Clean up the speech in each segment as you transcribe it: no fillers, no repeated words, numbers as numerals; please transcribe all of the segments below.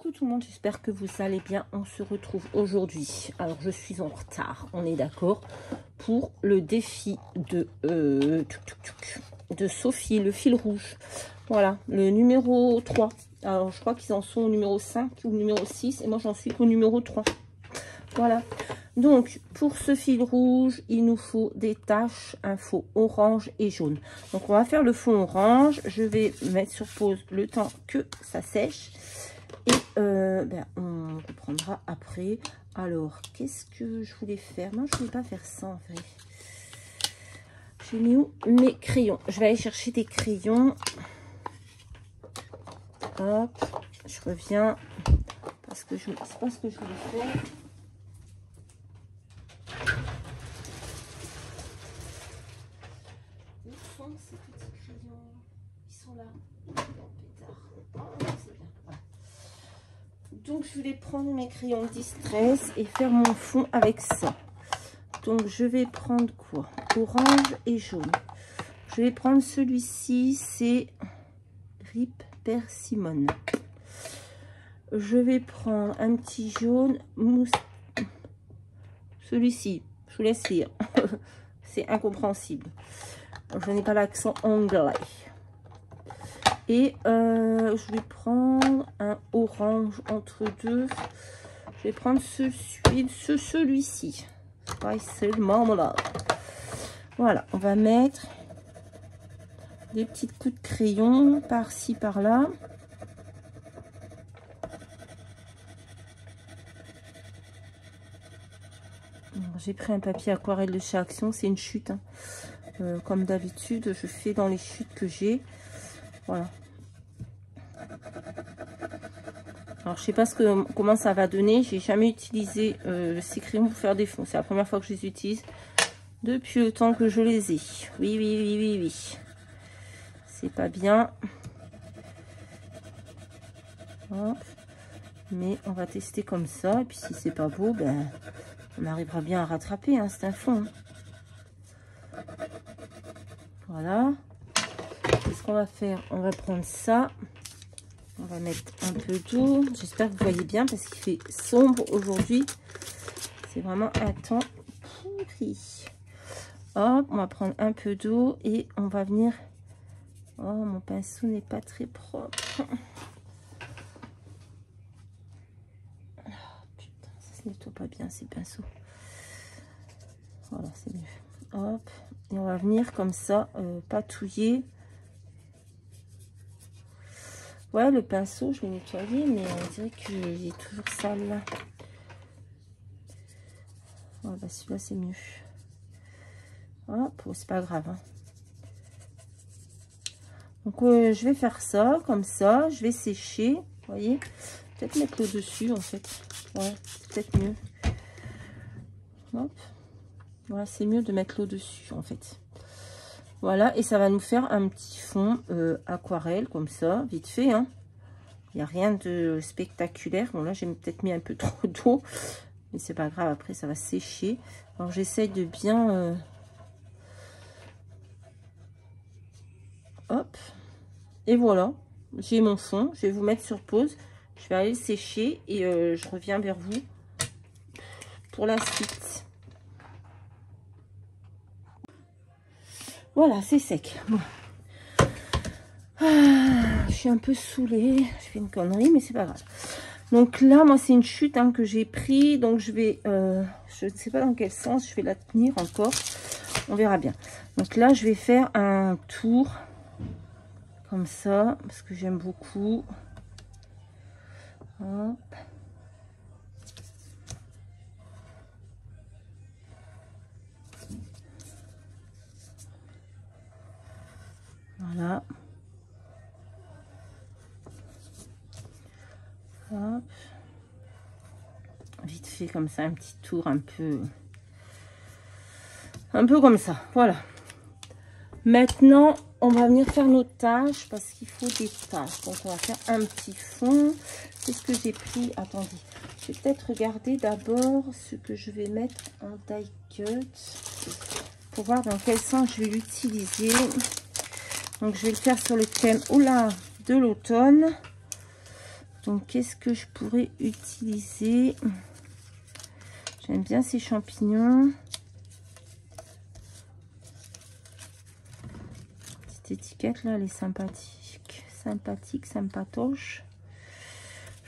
Coucou tout le monde, j'espère que vous allez bien. On se retrouve aujourd'hui. Alors je suis en retard, on est d'accord, pour le défi de Sophie, le fil rouge. Voilà, le numéro 3. Alors je crois qu'ils en sont au numéro 5 ou numéro 6 et moi j'en suis qu'au numéro 3. Voilà, donc pour ce fil rouge, il nous faut des taches, un fond orange et jaune. Donc on va faire le fond orange, je vais mettre sur pause le temps que ça sèche. Et on reprendra après. Alors, qu'est-ce que je voulais faire? Non, je ne voulais pas faire ça en fait. J'ai mis où mes crayons? Je vais aller chercher des crayons. Hop, je reviens. Parce que je ne sais pas ce que je voulais faire. Où sont ces petits crayons? Ils sont là. Donc je vais prendre mes crayons Distress et faire mon fond avec ça. Donc je vais prendre quoi? Orange et jaune. Je vais prendre celui-ci, c'est Rip Persimmon. Je vais prendre un petit jaune mousse. Celui-ci, je vous laisse lire. C'est incompréhensible. Je n'ai pas l'accent anglais. Et je vais prendre un orange entre deux. Je vais prendre celui-ci. Seulement là. Voilà, on va mettre des petites coups de crayon par-ci, par-là. J'ai pris un papier aquarelle de chez Action. C'est une chute. Hein. Comme d'habitude, je fais dans les chutes que j'ai. Voilà. Alors je sais pas comment ça va donner. J'ai jamais utilisé ces crayons pour faire des fonds. C'est la première fois que je les utilise depuis le temps que je les ai. Oui. C'est pas bien. Hop. Mais on va tester comme ça. Et puis si c'est pas beau, ben on arrivera bien à rattraper. Hein, c'est un fond. Hein. Voilà. Qu'est-ce qu'on va faire? On va prendre ça. On va mettre un peu d'eau. J'espère que vous voyez bien parce qu'il fait sombre aujourd'hui. C'est vraiment un temps pourri. Hop, on va prendre un peu d'eau et on va venir... Oh, mon pinceau n'est pas très propre. Oh, putain, ça se nettoie pas bien ces pinceaux. Voilà, c'est mieux. Hop, et on va venir comme ça, patouiller. Ouais, le pinceau, je l'ai nettoyé, mais on dirait qu'il est toujours sale là. Oh, bah celui-là, c'est mieux. Hop, oh, c'est pas grave. Hein. Donc, je vais faire ça, comme ça. Je vais sécher, vous voyez. Peut-être mettre l'eau dessus, en fait. Ouais, peut-être mieux. Hop. Voilà, c'est mieux de mettre l'eau dessus, en fait. Voilà, et ça va nous faire un petit fond aquarelle, comme ça, vite fait, hein. Il n'y a rien de spectaculaire. Bon, là, j'ai peut-être mis un peu trop d'eau. Mais c'est pas grave, après, ça va sécher. Alors, j'essaye de bien... Hop. Et voilà. J'ai mon fond. Je vais vous mettre sur pause. Je vais aller le sécher et je reviens vers vous pour la suite. Voilà, c'est sec. Bon. Ah, je suis un peu saoulée. Je fais une connerie, mais c'est pas grave. Donc là, moi, c'est une chute hein, que j'ai pris. Donc je vais... je ne sais pas dans quel sens je vais la tenir encore. On verra bien. Donc là, je vais faire un tour. Comme ça. Parce que j'aime beaucoup. Hop. Voilà. Hop. Vite fait comme ça, un petit tour un peu comme ça. Voilà. Maintenant, on va venir faire nos tâches parce qu'il faut des tâches. Donc, on va faire un petit fond. Qu'est-ce que j'ai pris? Attendez. Je vais peut-être regarder d'abord ce que je vais mettre en die cut pour voir dans quel sens je vais l'utiliser. Donc, je vais le faire sur le thème de l'automne. Donc, qu'est-ce que je pourrais utiliser? J'aime bien ces champignons. Petite étiquette, là, elle est sympathique. Sympathique, sympatoche.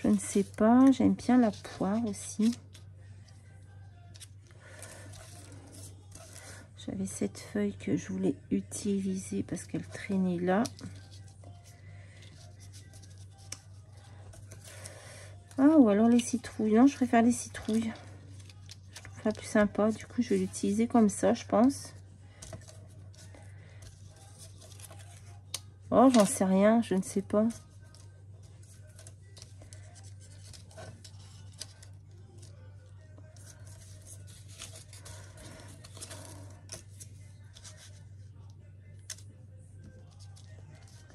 Je ne sais pas. J'aime bien la poire aussi. J'avais cette feuille que je voulais utiliser parce qu'elle traînait là. Ah, ou alors les citrouilles. Non, je préfère les citrouilles. Je trouve ça plus sympa. Du coup, je vais l'utiliser comme ça, je pense. Oh, j'en sais rien. Je ne sais pas.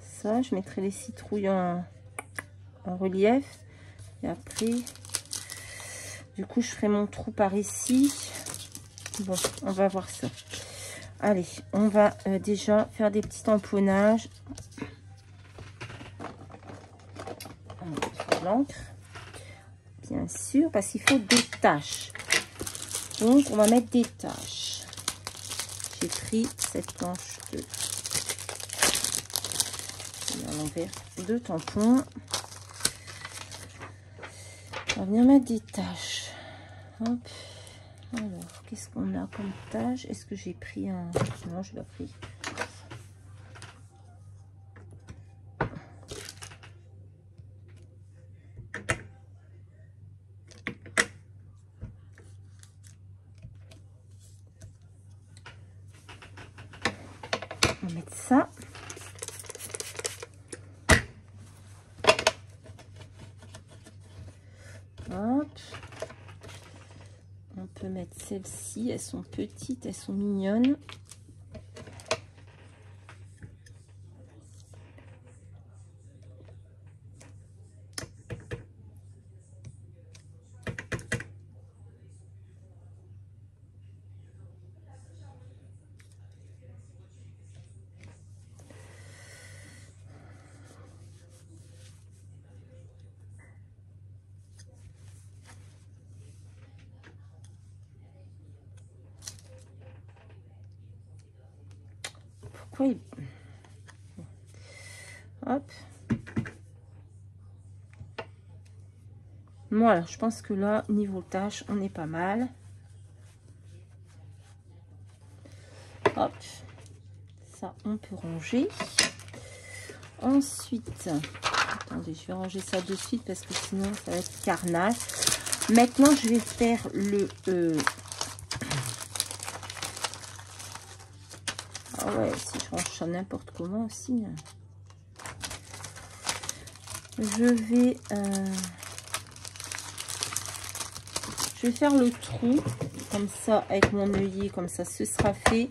Ça, je mettrai les citrouilles en relief. Et après, du coup, je ferai mon trou par ici. Bon, on va voir ça. Allez, on va déjà faire des petits tamponnages. L'encre, bien sûr, parce qu'il faut des taches. Donc, on va mettre des taches. J'ai pris cette planche à l'envers de tampons. On va venir mettre des taches. Hop. Alors, qu'est-ce qu'on a comme tâche? Est-ce que j'ai pris un... Non, je l'ai pas pris. On va mettre ça. Hop. On peut mettre celles-ci. Elles sont petites, elles sont mignonnes. Pourquoi il... Hop. Voilà, je pense que là, niveau tâche, on est pas mal. Hop. Ça, on peut ranger. Ensuite, attendez, je vais ranger ça de suite parce que sinon, ça va être carnage. Maintenant, je vais faire le... Ah ouais, si je range ça n'importe comment aussi. Je vais faire le trou comme ça avec mon œillet, comme ça ce sera fait.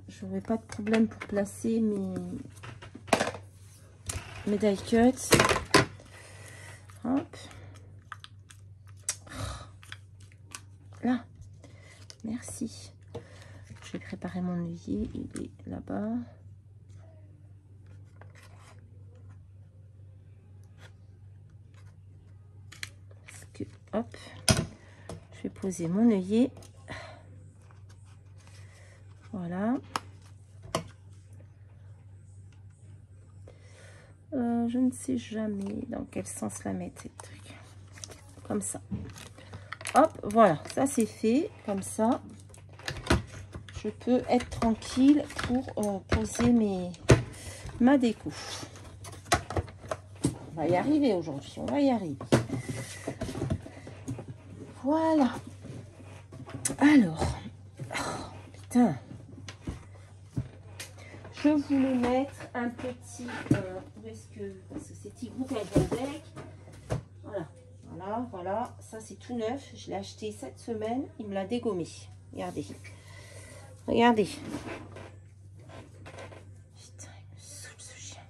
J'aurai pas de problème pour placer mes die cuts. Hop. Là. Merci. Je vais préparer mon œillet. Il est là-bas. Parce que, hop. Je vais poser mon œillet. Voilà. Je ne sais jamais dans quel sens la mettre, cette truc. Comme ça. Hop, voilà. Ça, c'est fait. Comme ça. Je peux être tranquille pour poser ma déco. On va y arriver aujourd'hui. On va y arriver. Voilà. Alors. Oh, putain. Je voulais mettre un petit... où est-ce que... Parce que c'est Tigrou avec. Voilà. Voilà, voilà. Ça, c'est tout neuf. Je l'ai acheté cette semaine. Il me l'a dégommé. Regardez. Regardez. Putain, il me saoule ce chien.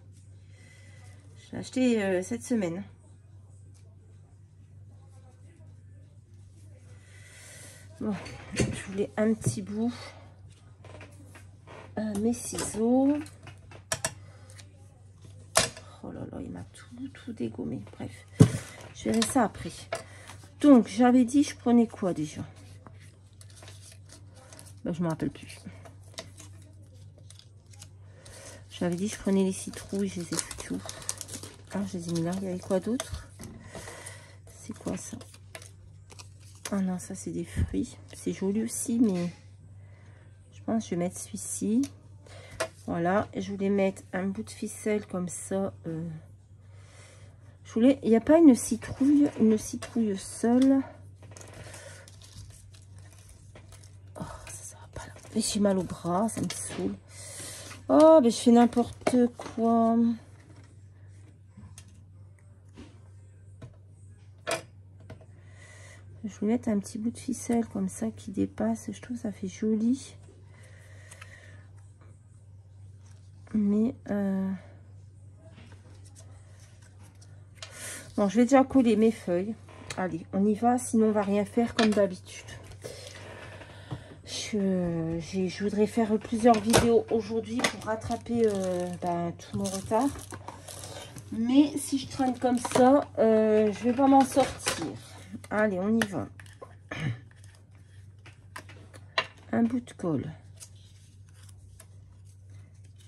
Je l'ai acheté cette semaine. Bon, je voulais un petit bout. Mes ciseaux. Oh là là, il m'a tout dégommé. Bref, je verrai ça après. Donc, j'avais dit, je prenais quoi déjà? Ben, je ne me rappelle plus. J'avais dit, je prenais les citrouilles, je les ai foutues où? Ah, je les ai mis là. Il y avait quoi d'autre? C'est quoi ça? Ah non, ça c'est des fruits. C'est joli aussi, mais je pense que je vais mettre celui-ci. Voilà, je voulais mettre un bout de ficelle comme ça. Je voulais, il n'y a pas une citrouille seule. Oh, ça va pas là. J'ai mal au bras, ça me saoule. Oh, mais je fais n'importe quoi. Je vais mettre un petit bout de ficelle comme ça qui dépasse. Je trouve que ça fait joli. Mais bon, je vais déjà coller mes feuilles. Allez, on y va, sinon on va rien faire comme d'habitude. Je voudrais faire plusieurs vidéos aujourd'hui pour rattraper tout mon retard. Mais si je traîne comme ça, je vais pas m'en sortir. Allez, on y va. Un bout de colle.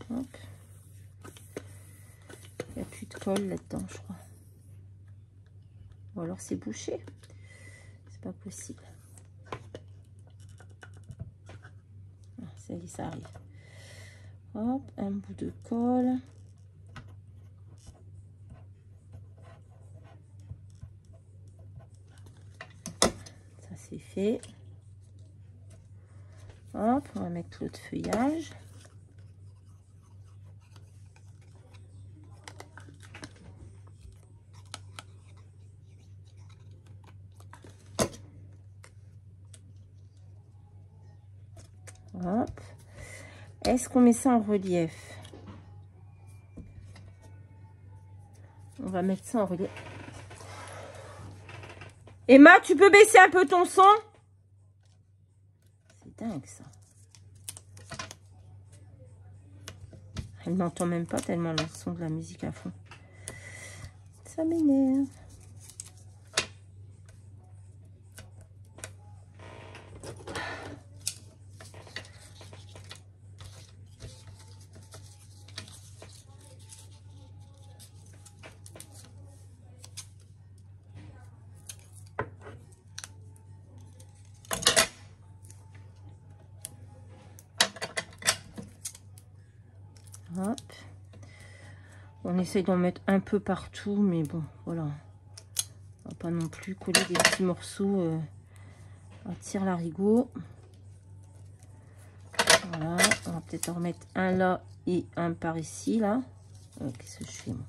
Hop. Il n'y a plus de colle là-dedans, je crois. Ou alors c'est bouché. C'est pas possible. Ah, ça y est, ça arrive. Hop, un bout de colle. Ça c'est fait. Hop, on va mettre l'autre feuillage. Hop. Est-ce qu'on met ça en relief? On va mettre ça en relief. Emma, tu peux baisser un peu ton son? C'est dingue ça. Elle n'entend même pas tellement le son de la musique à fond. Ça m'énerve. Hop. On essaye d'en mettre un peu partout, mais bon, voilà. On va pas non plus coller des petits morceaux à tire-larigot. Voilà, on va peut-être en remettre un là et un par ici, là. Qu'est-ce que je fais, moi?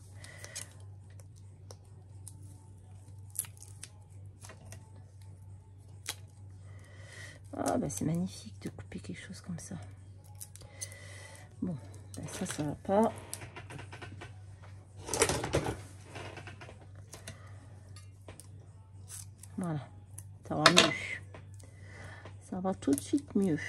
Ah, bah c'est magnifique de couper quelque chose comme ça. Bon, bah ça va pas. Voilà, ça va mieux. Ça va tout de suite mieux.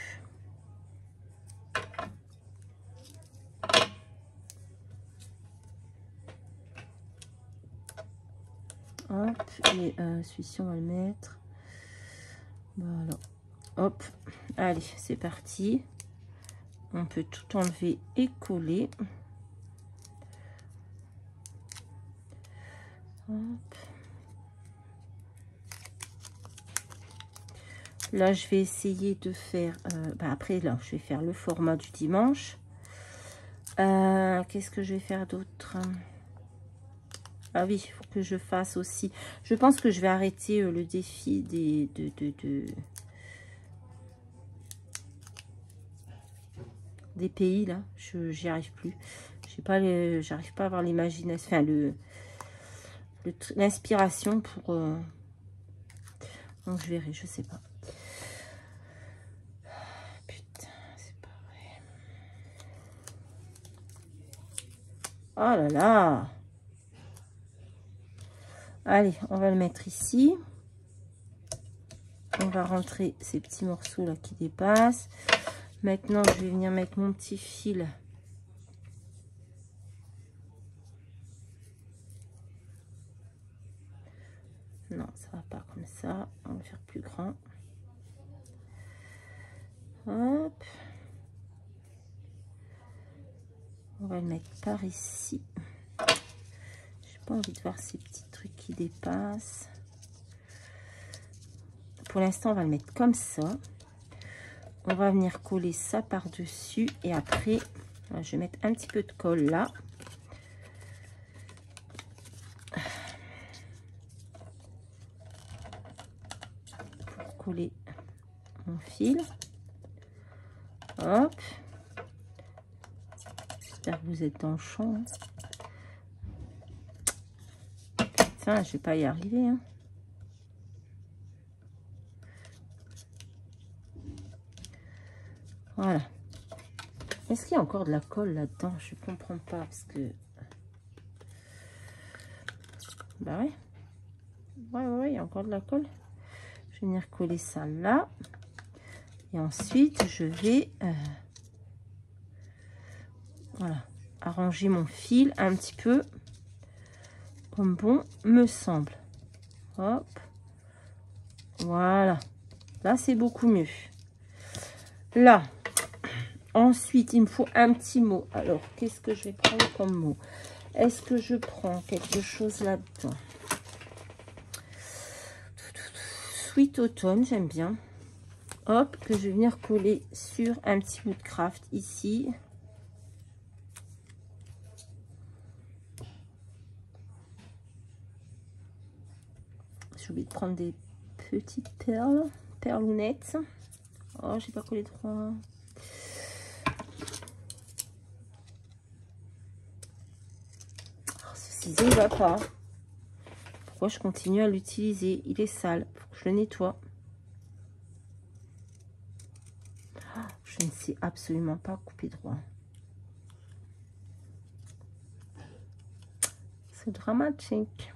Hop, et celui-ci, on va le mettre. Voilà. Hop, allez, c'est parti. On peut tout enlever et coller. Hop. Là, je vais essayer de faire... après, là, je vais faire le format du dimanche. Qu'est-ce que je vais faire d'autre? Ah oui, il faut que je fasse aussi... Je pense que je vais arrêter le défi des pays, là. J'y arrive plus. J'arrive pas à avoir l'imagination... Enfin, l'inspiration pour... Donc, je verrai, je sais pas. Oh là là! Allez, on va le mettre ici. On va rentrer ces petits morceaux là qui dépassent. Maintenant, je vais venir mettre mon petit fil. Non, ça va pas comme ça. On va faire plus grand. Hop. On va le mettre par ici. J'ai pas envie de voir ces petits trucs qui dépassent. Pour l'instant, on va le mettre comme ça. On va venir coller ça par-dessus. Et après, je vais mettre un petit peu de colle là. Pour coller mon fil. Hop. J'espère que vous êtes dans le champ. Hein. Putain, je vais pas y arriver. Hein. Voilà. Est-ce qu'il y a encore de la colle là-dedans? Je ne comprends pas parce que... Bah ouais. Ouais, il y a encore de la colle. Je vais venir coller ça là. Et ensuite, je vais... voilà. Arranger mon fil un petit peu comme bon me semble. Hop. Voilà. Là, c'est beaucoup mieux. Là. Ensuite, il me faut un petit mot. Alors, qu'est-ce que je vais prendre comme mot? Est-ce que je prends quelque chose là-dedans? Sweet Autumn, j'aime bien. Hop, que je vais venir coller sur un petit bout de craft ici. J'ai oublié de prendre des petites perles, perlounettes. Oh, j'ai pas collé droit. Ce ciseau, il va pas. Pourquoi je continue à l'utiliser? Il est sale. Faut que je le nettoie. Je ne sais absolument pas couper droit. C'est dramatique.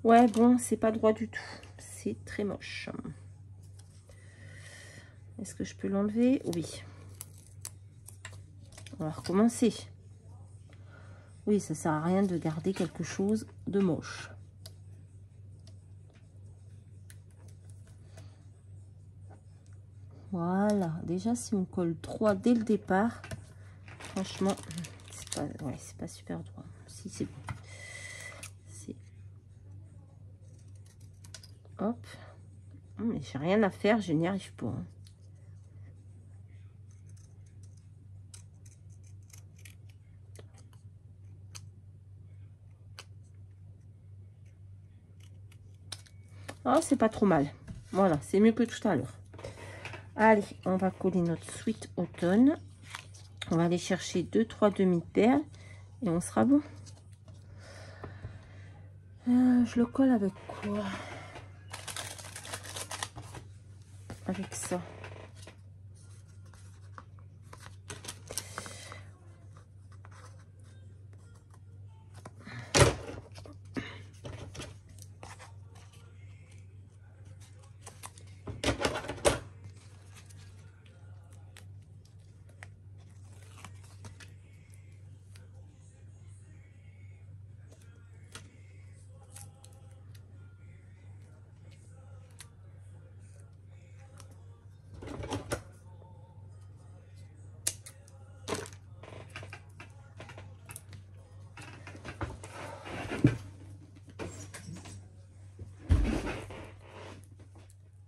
Ouais, bon, c'est pas droit du tout. C'est très moche. Est-ce que je peux l'enlever? Oui. On va recommencer. Oui, ça sert à rien de garder quelque chose de moche. Voilà. Déjà, si on colle droit dès le départ, franchement, c'est pas super droit. Si, c'est bon. Hop. Mais j'ai rien à faire, je n'y arrive pas. Oh, c'est pas trop mal. Voilà, c'est mieux que tout à l'heure. Allez, on va coller notre Sweet Autumn. On va aller chercher 2-3 demi-perles et on sera bon. Je le colle avec quoi? Avec ça.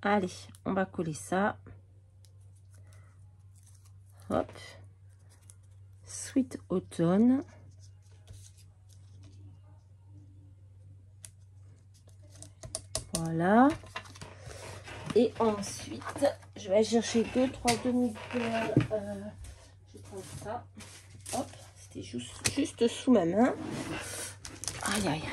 Allez, on va coller ça. Hop. Sweet Autumn. Voilà. Et ensuite, je vais chercher 2-3 demi-perles. Je prends ça. Hop, c'était juste sous ma main. Aïe, aïe.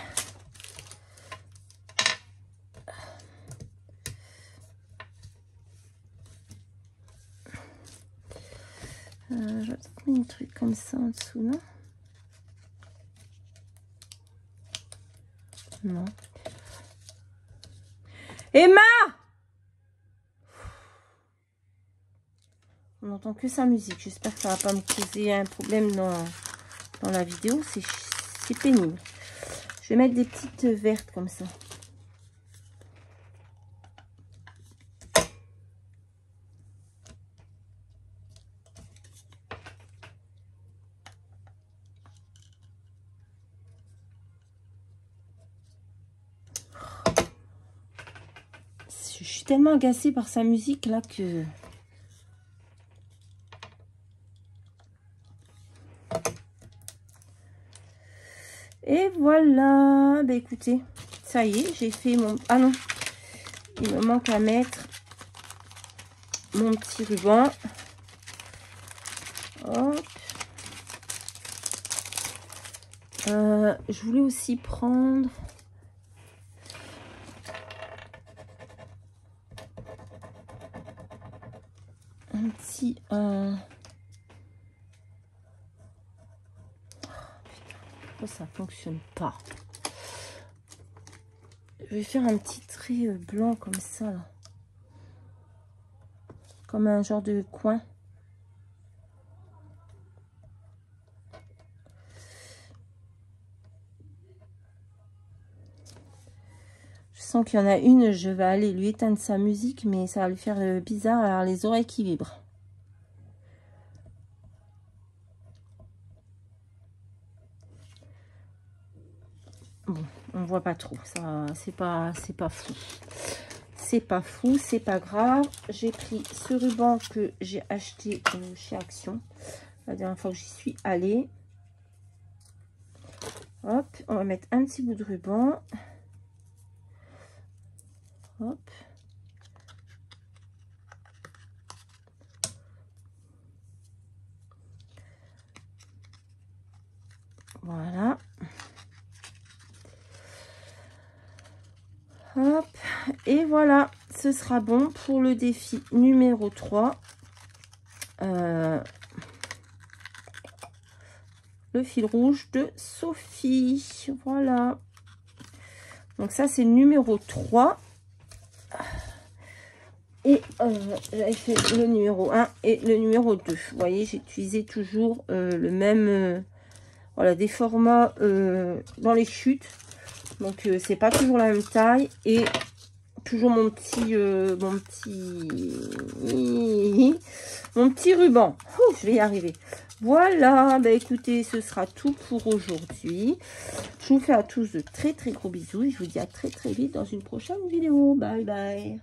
Je vais trouver un truc comme ça en dessous, non? Non. Emma! On n'entend que sa musique. J'espère que ça va pas me causer un problème dans la vidéo. C'est C'est pénible. Je vais mettre des petites vertes comme ça. Je suis tellement agacée par sa musique là que... Et voilà, bah écoutez, ça y est, j'ai fait mon... Ah non, il me manque à mettre mon petit ruban. Hop. Je voulais aussi prendre... un petit... ça fonctionne pas. Je vais faire un petit trait blanc comme ça là. Comme un genre de coin. Je sens qu'il y en a une, je vais aller lui éteindre sa musique, mais ça va lui faire bizarre, alors les oreilles qui vibrent. Bon, on voit pas trop, ça c'est pas fou. C'est pas fou, c'est pas grave. J'ai pris ce ruban que j'ai acheté chez Action la dernière fois que j'y suis allée. Hop, on va mettre un petit bout de ruban. Hop. Voilà. Hop. Et voilà, ce sera bon pour le défi numéro 3. Le fil rouge de Sophie. Voilà. Donc ça, c'est le numéro 3. Et j'avais fait le numéro 1 et le numéro 2. Vous voyez, j'ai utilisé toujours le même... voilà, des formats dans les chutes. Donc, c'est pas toujours la même taille. Et toujours mon petit ruban. Ouh, je vais y arriver. Voilà, bah écoutez, ce sera tout pour aujourd'hui. Je vous fais à tous de très très gros bisous. Et je vous dis à très très vite dans une prochaine vidéo. Bye bye.